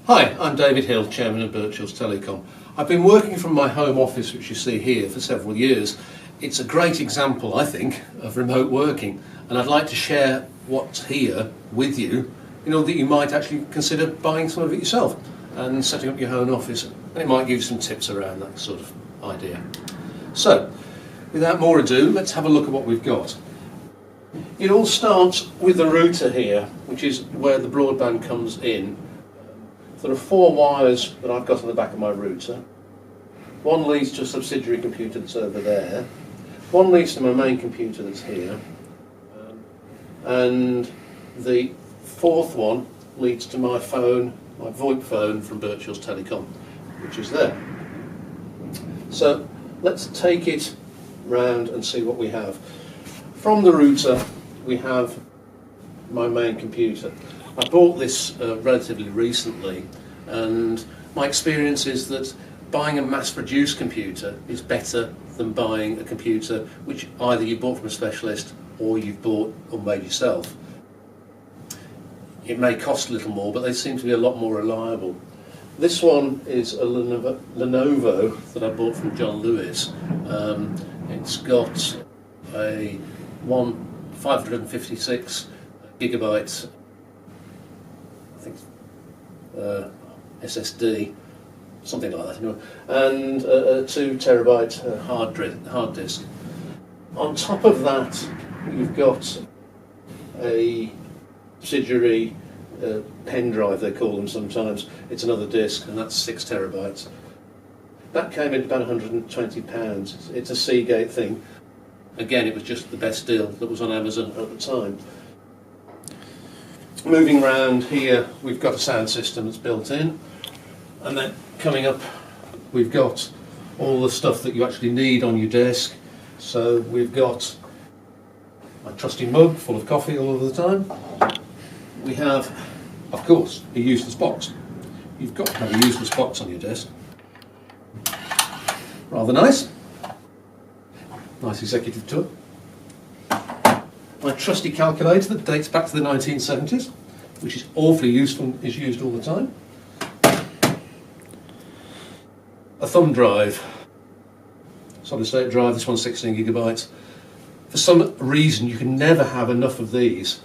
Hi, I'm David Hill, Chairman of Birchills Telecom. I've been working from my home office, which you see here, for several years. It's a great example, I think, of remote working, and I'd like to share what's here with you in order that you might actually consider buying some of it yourself and setting up your own office, and it might give you some tips around that sort of idea. So, without more ado, let's have a look at what we've got. It all starts with the router here, which is where the broadband comes in. There are 4 wires that I've got on the back of my router. One leads to a subsidiary computer that's over there. One leads to my main computer that's here. And the 4th one leads to my phone, my VoIP phone from Birchills Telecom, which is there. So let's take it round and see what we have. From the router we have my main computer. I bought this relatively recently, and my experience is that buying a mass-produced computer is better than buying a computer which either you bought from a specialist or you've bought or made yourself. It may cost a little more, but they seem to be a lot more reliable. This one is a Lenovo that I bought from John Lewis. It's got a 556 gigabyte SSD, something like that, anyway, and a 2 terabyte hard disk. On top of that, you've got a subsidiary pen drive, they call them sometimes. It's another disk, and that's 6 terabytes. That came in about £120. It's a Seagate thing. Again, it was just the best deal that was on Amazon at the time. Moving round here, we've got a sound system that's built in, and then coming up we've got all the stuff that you actually need on your desk. So we've got my trusty mug full of coffee all of the time. We have, of course, a useless box. You've got to have a useless box on your desk. Rather nice. Nice executive tour. My trusty calculator that dates back to the 1970s, which is awfully useful, is used all the time. A thumb drive, solid state drive, this one's 16 gigabytes. For some reason you can never have enough of these.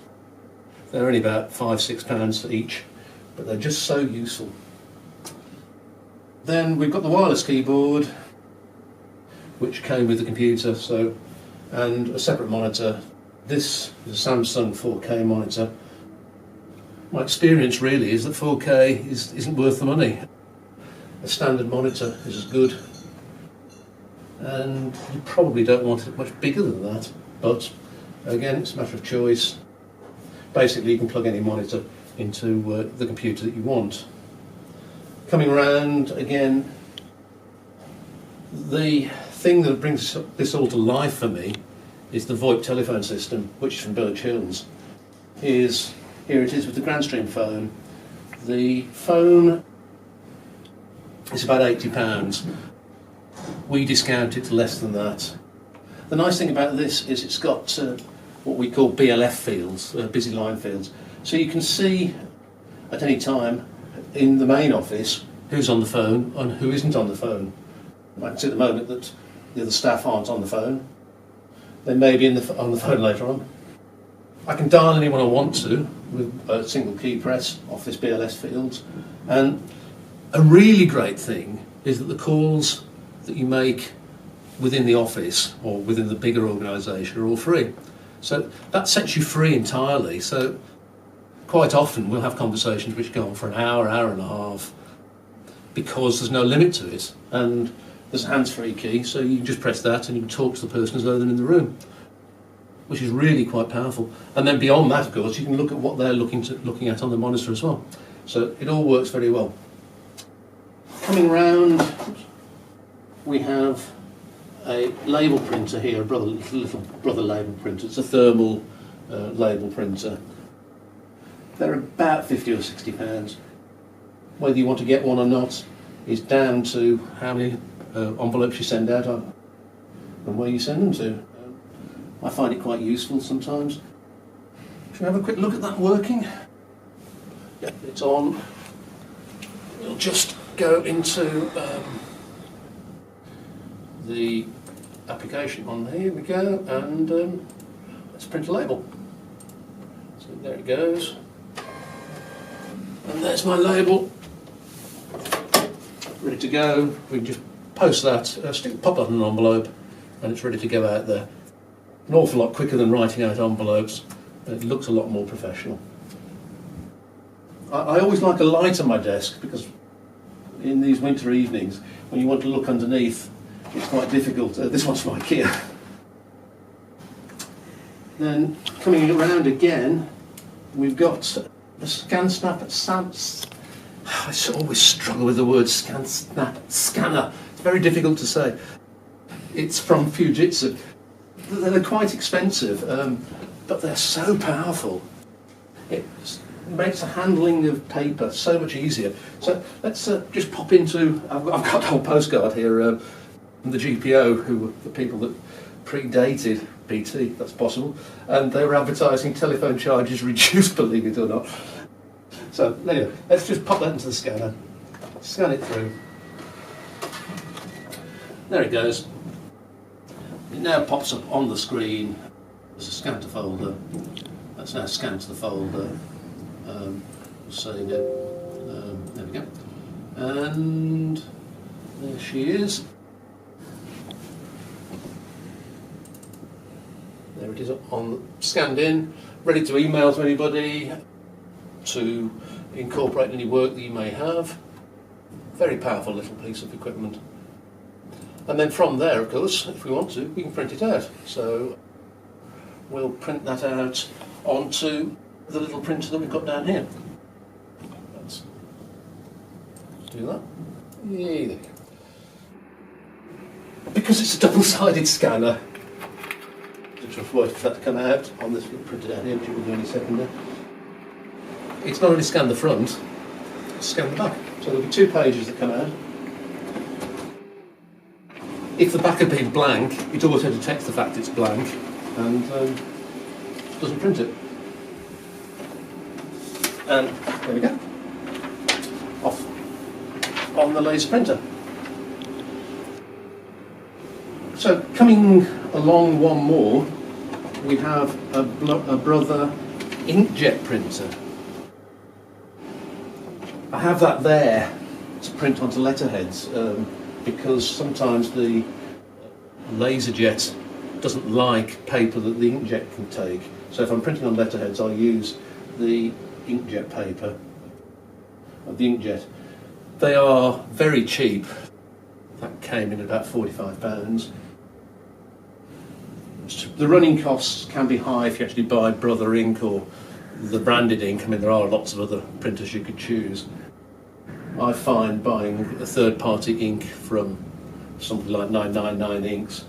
They're only about £5-6 each, but they're just so useful. Then we've got the wireless keyboard, which came with the computer, and a separate monitor. This is a Samsung 4K monitor. My experience really is that 4K isn't worth the money. A standard monitor is as good, and you probably don't want it much bigger than that, but again, it's a matter of choice. Basically, you can plug any monitor into the computer that you want. Coming around again, the thing that brings this all to life for me is the VoIP telephone system, which is from Birchills. Here it is with the Grandstream phone. The phone is about £80. We discount it to less than that. The nice thing about this is it's got what we call BLF fields, busy line fields. So you can see at any time in the main office who's on the phone and who isn't on the phone. I can see at the moment that the other staff aren't on the phone. They may be on the phone later on. I can dial anyone I want to with a single key press off this BLS fields. And a really great thing is that the calls that you make within the office or within the bigger organisation are all free. So that sets you free entirely. So quite often we'll have conversations which go on for an hour and a half, because there's no limit to it. And there's a hands-free key, so you can just press that and you can talk to the person as though they're in the room, which is really quite powerful. And then beyond that, of course, you can look at what they're looking at on the monitor as well. So it all works very well. Coming round, we have a label printer here, a little brother label printer. It's a thermal label printer. They're about £50 or £60. Whether you want to get one or not is down to how many envelopes you send out and where you send them to. I find it quite useful sometimes. Should we have a quick look at that working? Yeah, it's on. we'll just go into the application on here. We go, and let's print a label. So there it goes, and there's my label, ready to go. We can just post that, pop that in an envelope, and it's ready to go out there. An awful lot quicker than writing out envelopes, and it looks a lot more professional. I always like a light on my desk, because in these winter evenings, when you want to look underneath, it's quite difficult. This one's from IKEA. Then coming around again, we've got a scan snap I always struggle with the word scan snap scanner. It's very difficult to say. It's from Fujitsu. They're quite expensive, but they're so powerful. It makes the handling of paper so much easier. So let's just pop into. I've got a whole postcard here from the GPO, who were the people that predated BT, that's possible, and they were advertising telephone charges reduced, believe it or not. So anyway, let's just pop that into the scanner, scan it through. There it goes. It now pops up on the screen as a scan to folder. That's now scanned to the folder. Saying it. There we go. And there she is. There it is, scanned in, ready to email to anybody, to incorporate any work that you may have. Very powerful little piece of equipment. And then from there, of course, if we want to, we can print it out. So we'll print that out onto the little printer that we've got down here. Let's do that. Yay, there we go. Because it's a double-sided scanner, just wait for that to come out on this little printer down here, which we'll do any second there. It's not only scan the front, it's scan the back. So there'll be 2 pages that come out. If the back had been blank, it auto detects the fact it's blank and doesn't print it. And there we go. Off on the laser printer. So coming along one more, we have a Brother Inkjet printer. I have that there to print onto letterheads because sometimes the LaserJet doesn't like paper that the Inkjet can take. So if I'm printing on letterheads, I'll use the Inkjet paper of the Inkjet. They are very cheap. That came in at about £45. The running costs can be high if you actually buy Brother ink or the branded ink. I mean, there are lots of other printers you could choose. I find buying a third-party ink from something like 999 Inks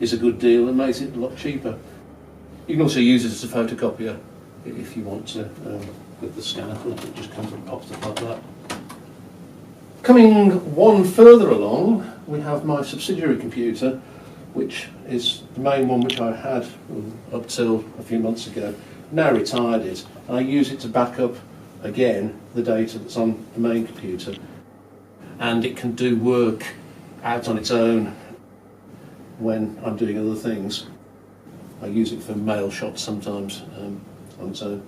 is a good deal and makes it a lot cheaper. You can also use it as a photocopier if you want to, with the scanner. It just comes and pops up like that. Coming one further along, we have my subsidiary computer, which is the main one which I had up till a few months ago. Now retired it, and I use it to back up again the data that's on the main computer, and it can do work out on its own when I'm doing other things. I use it for mail shots sometimes on its own.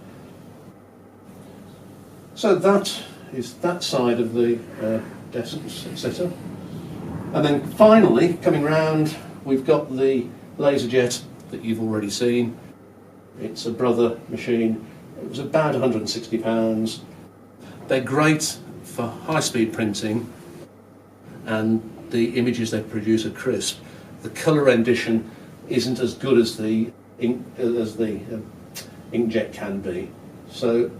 So that is that side of the desk setup. And then finally, coming round, we've got the LaserJet that you've already seen. It's a Brother machine. It was about £160. They're great for high-speed printing, and the images they produce are crisp. The colour rendition isn't as good as the Inkjet can be. So,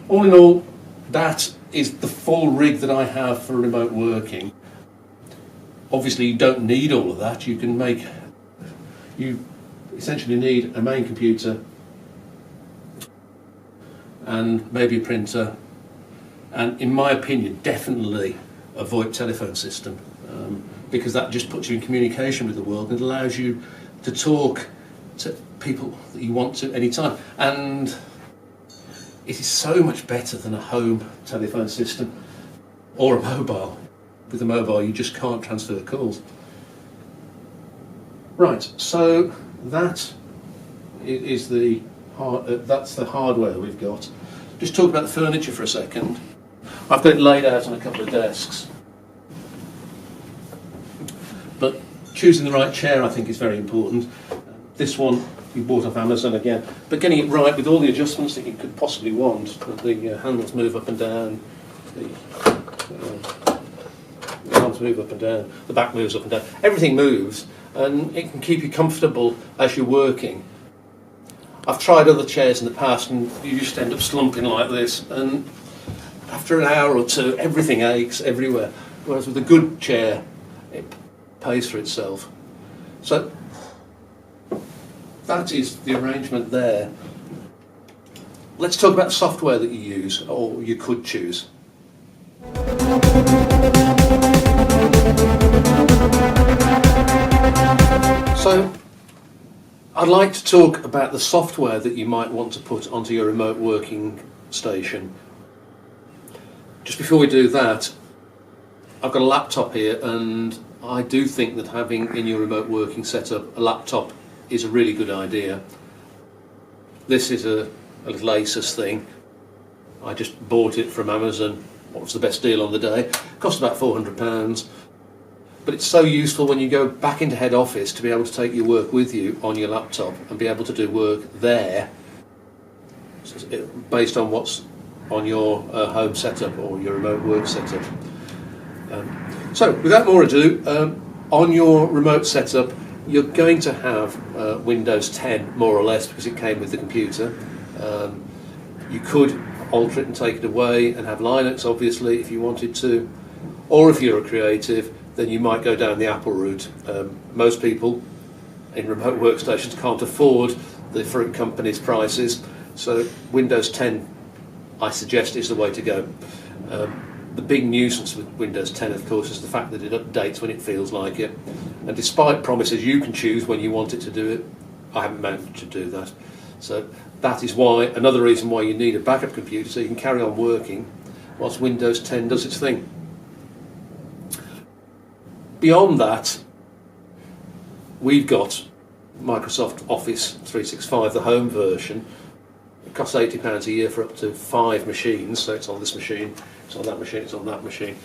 all in all, that is the full rig that I have for remote working. Obviously, you don't need all of that. You essentially need a main computer and maybe a printer, and in my opinion, definitely a VoIP telephone system, because that just puts you in communication with the world and allows you to talk to people that you want to any time. And it is so much better than a home telephone system or a mobile. With a mobile, you just can't transfer calls. Right, so that is that's the hardware we've got. Just talk about the furniture for a second. I've got it laid out on a couple of desks. But choosing the right chair, I think, is very important. This one we bought off Amazon again, but getting it right with all the adjustments that you could possibly want. The handles move up and down, the arms move up and down, the back moves up and down. Everything moves, and it can keep you comfortable as you're working. I've tried other chairs in the past, and you just end up slumping like this, and after an hour or two, everything aches everywhere. Whereas with a good chair, it pays for itself. So that is the arrangement there. Let's talk about the software that you use, or you could choose. So I'd like to talk about the software that you might want to put onto your remote working station. Just before we do that, I've got a laptop here, and I do think that having in your remote working setup a laptop is a really good idea. This is a little Asus thing. I just bought it from Amazon. What was the best deal on the day? It cost about £400. But it's so useful when you go back into head office to be able to take your work with you on your laptop and be able to do work there based on what's on your home setup or your remote work setup. So without more ado, on your remote setup you're going to have Windows 10 more or less, because it came with the computer. You could alter it and take it away and have Linux, obviously, if you wanted to, or if you're a creative, then you might go down the Apple route. Most people in remote workstations can't afford the different companies' prices, so Windows 10, I suggest, is the way to go. The big nuisance with Windows 10, of course, is the fact that it updates when it feels like it. And despite promises you can choose when you want it to do it, I haven't managed to do that. So that is why, another reason why you need a backup computer, so you can carry on working whilst Windows 10 does its thing. Beyond that, we've got Microsoft Office 365, the home version. It costs £80 a year for up to 5 machines, so it's on this machine, it's on that machine, it's on that machine.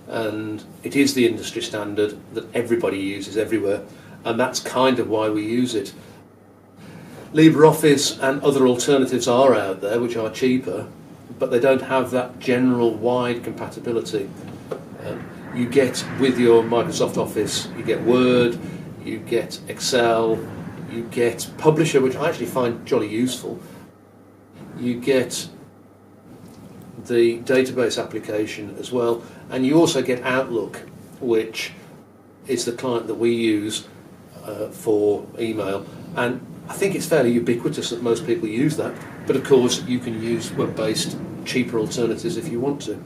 And it is the industry standard that everybody uses everywhere, and that's kind of why we use it. LibreOffice and other alternatives are out there which are cheaper, but they don't have that general wide compatibility. You get, with your Microsoft Office, you get Word, you get Excel, you get Publisher, which I actually find jolly useful. You get the database application as well, and you also get Outlook, which is the client that we use for email. And I think it's fairly ubiquitous that most people use that, but of course you can use web-based cheaper alternatives if you want to.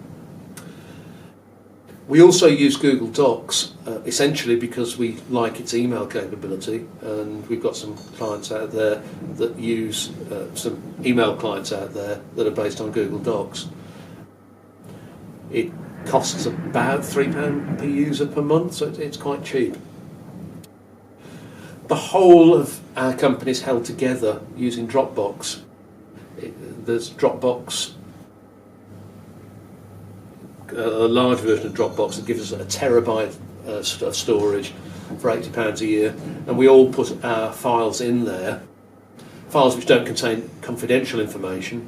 We also use Google Docs, essentially because we like its email capability, and we've got some clients out there that use some email clients out there that are based on Google Docs. It costs about £3 per user per month, so it's quite cheap. The whole of our company is held together using Dropbox. There's Dropbox, a large version of Dropbox that gives us a terabyte of storage for £80 a year, and we all put our files in there, files which don't contain confidential information,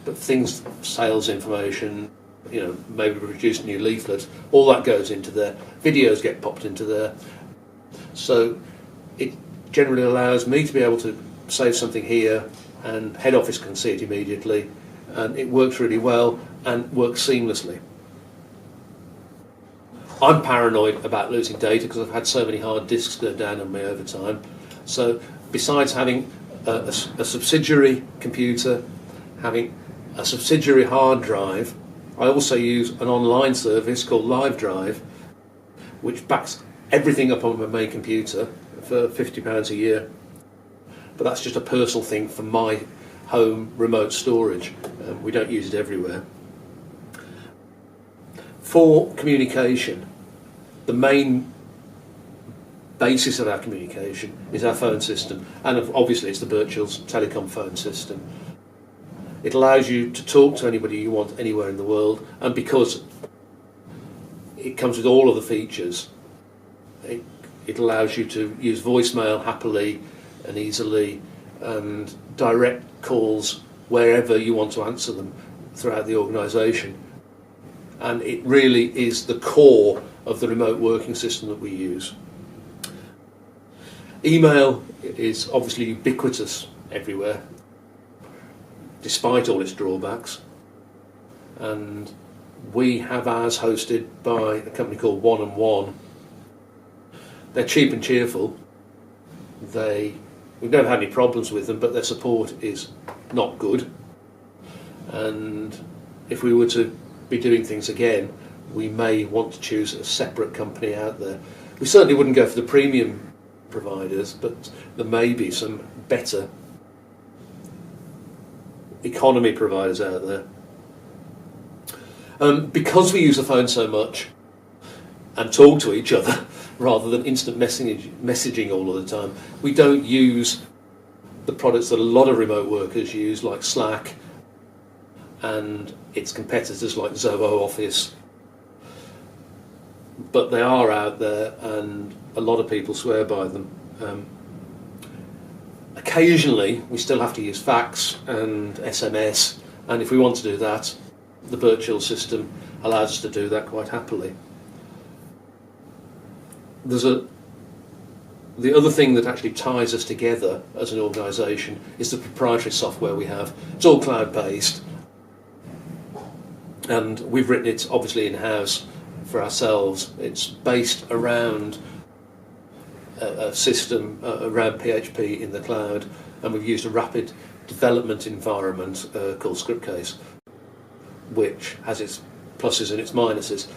but things, sales information, maybe we produce a new leaflet, all that goes into there. Videos get popped into there. So it generally allows me to be able to save something here, and head office can see it immediately, and it works really well and works seamlessly. I'm paranoid about losing data because I've had so many hard disks go down on me over time. So besides having a subsidiary computer, having a subsidiary hard drive, I also use an online service called LiveDrive, which backs everything up on my main computer for £50 a year. But that's just a personal thing for my home remote storage. We don't use it everywhere. For communication, the main basis of our communication is our phone system, and obviously it's the Birchills Telecom phone system. It allows you to talk to anybody you want anywhere in the world, and because it comes with all of the features, it allows you to use voicemail happily and easily, and direct calls wherever you want to answer them throughout the organisation. And it really is the core of the remote working system that we use. Email is obviously ubiquitous everywhere, despite all its drawbacks. And we have ours hosted by a company called 1&1. They're cheap and cheerful. We've never had any problems with them, but their support is not good. And if we were to be doing things again, we may want to choose a separate company out there. We certainly wouldn't go for the premium providers, but there may be some better economy providers out there. Because we use the phone so much and talk to each other rather than instant messaging all of the time, we don't use the products that a lot of remote workers use, like Slack and its competitors like Zoho Office. But they are out there, and a lot of people swear by them. Occasionally we still have to use fax and SMS, and if we want to do that, the Birchills system allows us to do that quite happily. The other thing that actually ties us together as an organisation is the proprietary software we have. It's all cloud-based, and we've written it obviously in-house for ourselves. It's based around a system around PHP in the cloud, and we've used a rapid development environment called Scriptcase, which has its pluses and its minuses,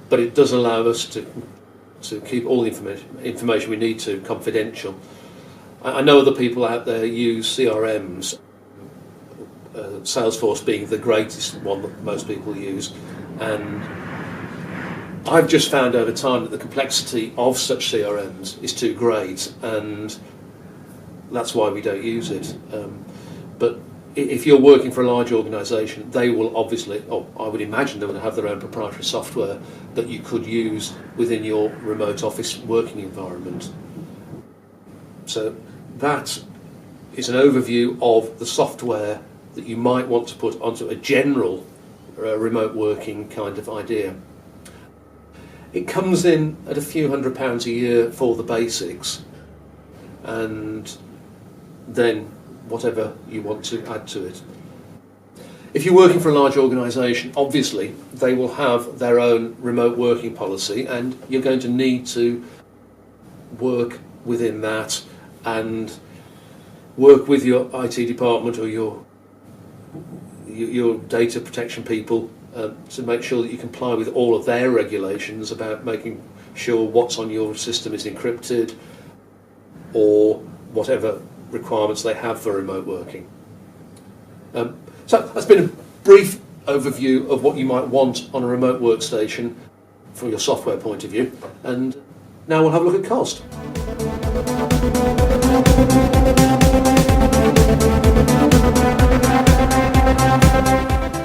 but it does allow us to keep all the information we need to confidential. I know other people out there use CRMs, Salesforce being the greatest one that most people use, and I've just found over time that the complexity of such CRMs is too great, and that's why we don't use it. But if you're working for a large organisation, they will obviously, I would imagine they would have their own proprietary software that you could use within your remote office working environment. So that is an overview of the software that you might want to put onto a general remote working kind of idea. It comes in at a few £100 a year for the basics, and then whatever you want to add to it. If you're working for a large organisation, obviously they will have their own remote working policy, and you're going to need to work within that and work with your IT department or your data protection people to make sure that you comply with all of their regulations about making sure what's on your system is encrypted, or whatever requirements they have for remote working. So that's been a brief overview of what you might want on a remote workstation from your software point of view, and now we'll have a look at cost.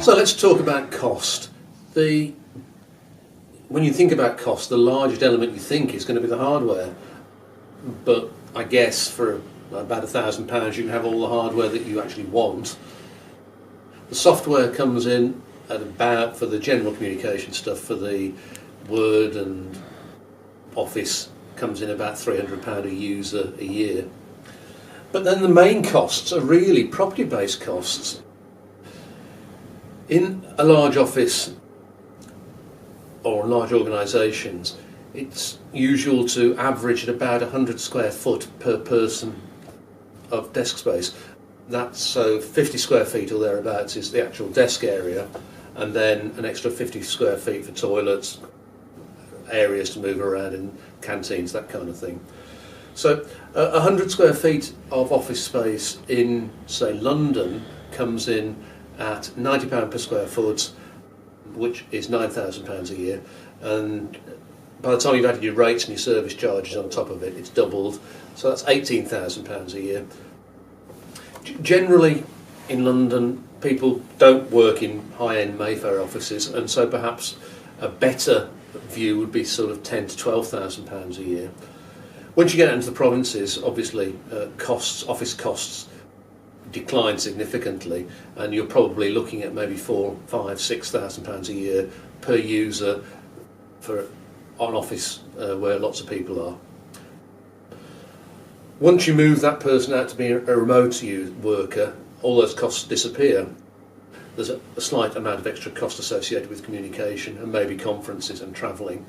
So let's talk about cost. When you think about cost, the largest element you think is going to be the hardware, but I guess for about £1,000 you can have all the hardware that you actually want. The software comes in at about, for the general communication stuff, for the Word and Office, comes in about £300 a user a year. But then the main costs are really property-based costs. In a large office or large organisations, it's usual to average at about 100 square foot per person of desk space. That's so 50 square feet or thereabouts is the actual desk area, and then an extra 50 square feet for toilets, areas to move around in canteens, that kind of thing. So 100 square feet of office space in, say, London comes in at £90 per square foot, which is £9,000 a year, and by the time you've added your rates and your service charges on top of it, it's doubled, so that's £18,000 a year. Generally in London, people don't work in high-end Mayfair offices, and so perhaps a better view would be sort of £10,000 to £12,000 a year. Once you get into the provinces, obviously office costs decline significantly, and you're probably looking at maybe £4,000, £5,000, £6,000 a year per user for an office where lots of people are. Once you move that person out to be a remote worker, all those costs disappear. There's a slight amount of extra cost associated with communication and maybe conferences and travelling,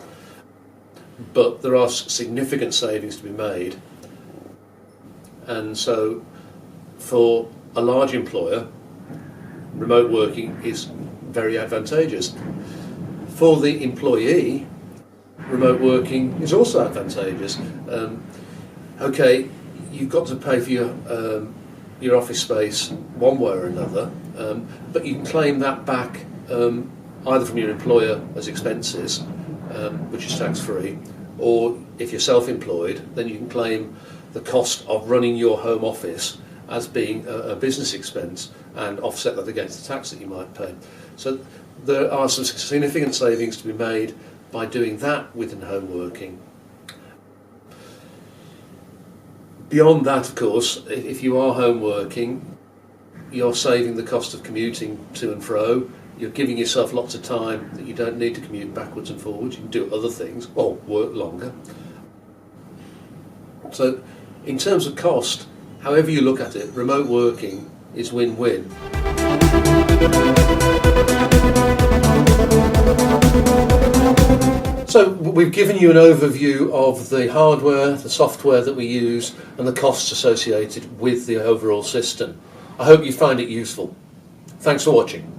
but there are significant savings to be made, and so for a large employer, remote working is very advantageous. For the employee, remote working is also advantageous. Okay, you've got to pay for your office space one way or another, but you can claim that back either from your employer as expenses, which is tax-free, or if you're self-employed, then you can claim the cost of running your home office as being a business expense and offset that against the tax that you might pay. So there are some significant savings to be made by doing that within home working. Beyond that, of course, if you are home working, you're saving the cost of commuting to and fro. You're giving yourself lots of time that you don't need to commute backwards and forwards. You can do other things or work longer. So in terms of cost, however you look at it, remote working is win-win. So we've given you an overview of the hardware, the software that we use, and the costs associated with the overall system. I hope you find it useful. Thanks for watching.